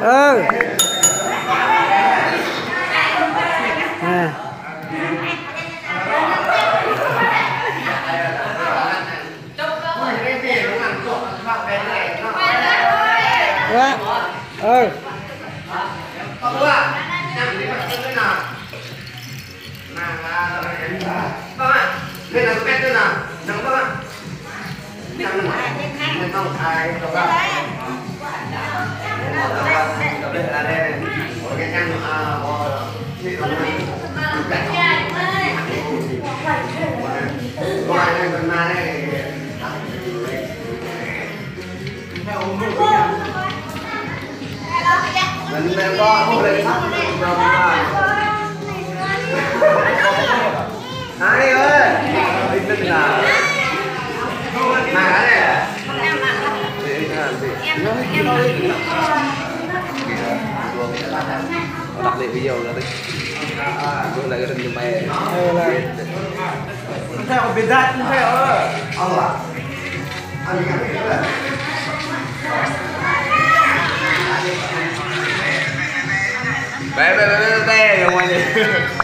Ừ. À. Quá. Ừ. Đây là cái tên nào? Đừng có bạn. Mình không ai đâu bạn. Đây là đây. Cái ăn chị không này. Qua đây bên này đây. Mình đang có một lần sắp rồi. Hai ơi, bình tĩnh là mà cái này đặt lại video ra đi, rồi lại cái rừng mè, theo biệt danh theo ông à, anh cái này bé bé bé bé bé